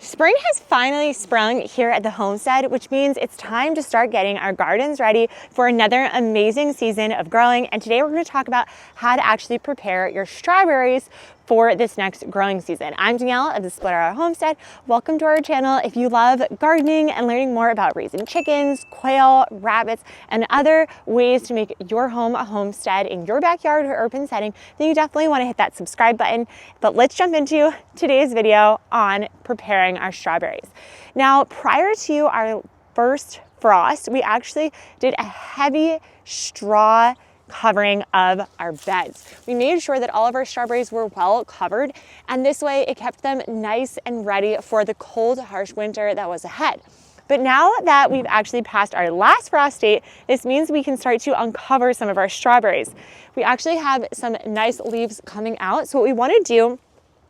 Spring has finally sprung here at the homestead, which means it's time to start getting our gardens ready for another amazing season of growing. And today we're going to talk about how to actually prepare your strawberries for this next growing season. I'm Danielle of the Split Hour Homestead. Welcome to our channel. If you love gardening and learning more about raising chickens, quail, rabbits, and other ways to make your home a homestead in your backyard or urban setting, then you definitely want to hit that subscribe button. But let's jump into today's video on preparing our strawberries. Now, prior to our first frost, we actually did a heavy straw covering of our beds. We made sure that all of our strawberries were well covered, and this way it kept them nice and ready for the cold, harsh winter that was ahead. But now that we've actually passed our last frost date, this means we can start to uncover some of our strawberries. We actually have some nice leaves coming out. So what we want to do,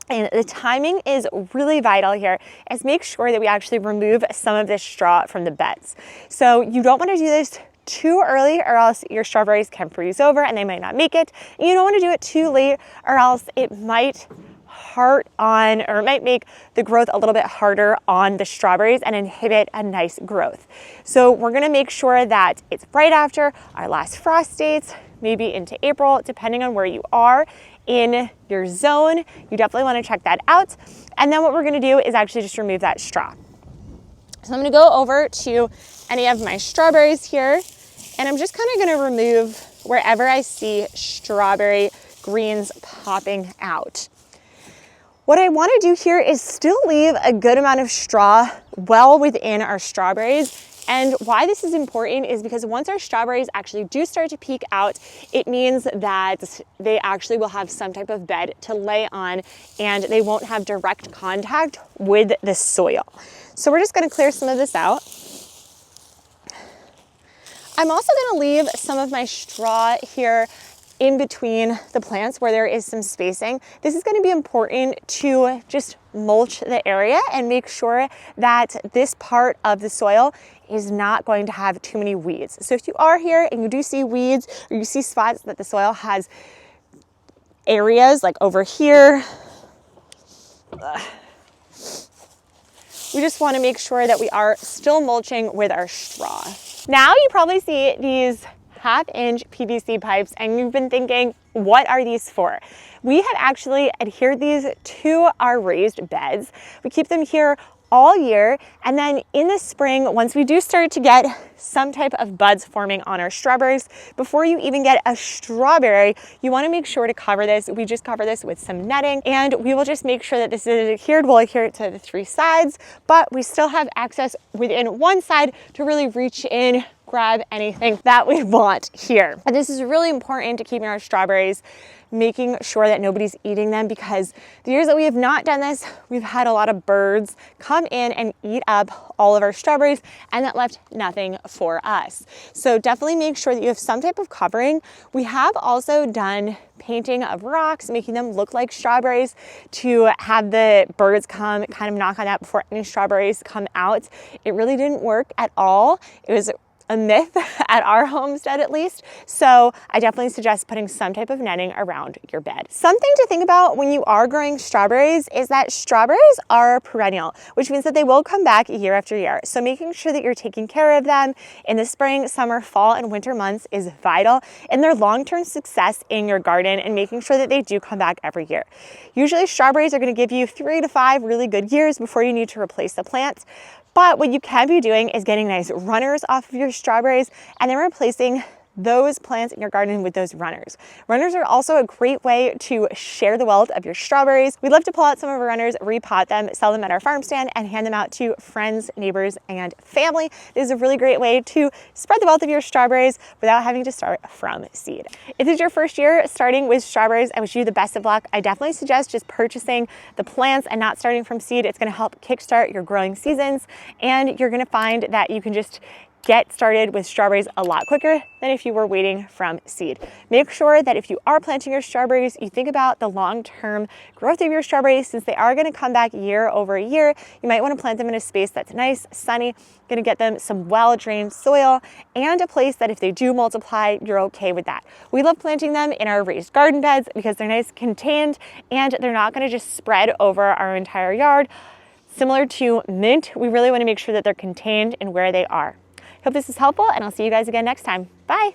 and the timing is really vital here, is make sure that we actually remove some of this straw from the beds. So you don't want to do this too early, or else your strawberries can freeze over and they might not make it. And you don't want to do it too late, or else it might it might make the growth a little bit harder on the strawberries and inhibit a nice growth. So we're going to make sure that it's right after our last frost dates, maybe into April, depending on where you are in your zone. You definitely want to check that out. And then what we're going to do is actually just remove that straw. So I'm going to go over to any of my strawberries here, and I'm just kind of going to remove wherever I see strawberry greens popping out. What I want to do here is still leave a good amount of straw well within our strawberries. And why this is important is because once our strawberries actually do start to peek out, it means that they actually will have some type of bed to lay on, and they won't have direct contact with the soil. So we're just going to clear some of this out. I'm also going to leave some of my straw here in between the plants where there is some spacing. This is going to be important to just mulch the area and make sure that this part of the soil is not going to have too many weeds. So if you are here and you do see weeds, or you see spots that the soil has areas like over here, we just want to make sure that we are still mulching with our straw. Now you probably see these 1/2-inch PVC pipes and you've been thinking, what are these for? We have actually adhered these to our raised beds. We keep them here all year, and then in the spring, once we do start to get some type of buds forming on our strawberries, before you even get a strawberry, you want to make sure to cover this. We just cover this with some netting, and we will just make sure that this is adhered. We'll adhere it to the 3 sides, but we still have access within one side to really reach in, grab anything that we want here. And this is really important to keeping our strawberries, making sure that nobody's eating them, because the years that we have not done this, we've had a lot of birds come in and eat up all of our strawberries, and that left nothing for us. So definitely make sure that you have some type of covering. We have also done painting of rocks, making them look like strawberries, to have the birds come kind of knock on that before any strawberries come out. It really didn't work at all. It was a myth at our homestead, at least. So I definitely suggest putting some type of netting around your bed. Something to think about when you are growing strawberries is that strawberries are perennial, which means that they will come back year after year. So making sure that you're taking care of them in the spring, summer, fall, and winter months is vital in their long-term success in your garden, and making sure that they do come back every year. Usually strawberries are going to give you 3 to 5 really good years before you need to replace the plant. But what you can be doing is getting nice runners off of your strawberries and then replacing those plants in your garden with those runners. Runners are also a great way to share the wealth of your strawberries. We love to pull out some of our runners, repot them, sell them at our farm stand, and hand them out to friends, neighbors, and family. This is a really great way to spread the wealth of your strawberries without having to start from seed. If this is your first year starting with strawberries, I wish you the best of luck. I definitely suggest just purchasing the plants and not starting from seed. It's going to help kickstart your growing seasons, and you're going to find that you can just get started with strawberries a lot quicker than if you were waiting from seed. Make sure that if you are planting your strawberries, you think about the long-term growth of your strawberries, since they are going to come back year over year. You might want to plant them in a space that's nice, sunny, going to get them some well-drained soil, and a place that if they do multiply, you're okay with that. We love planting them in our raised garden beds because they're nice, contained, and they're not going to just spread over our entire yard. Similar to mint, we really want to make sure that they're contained in where they are. Hope this is helpful, and I'll see you guys again next time. Bye.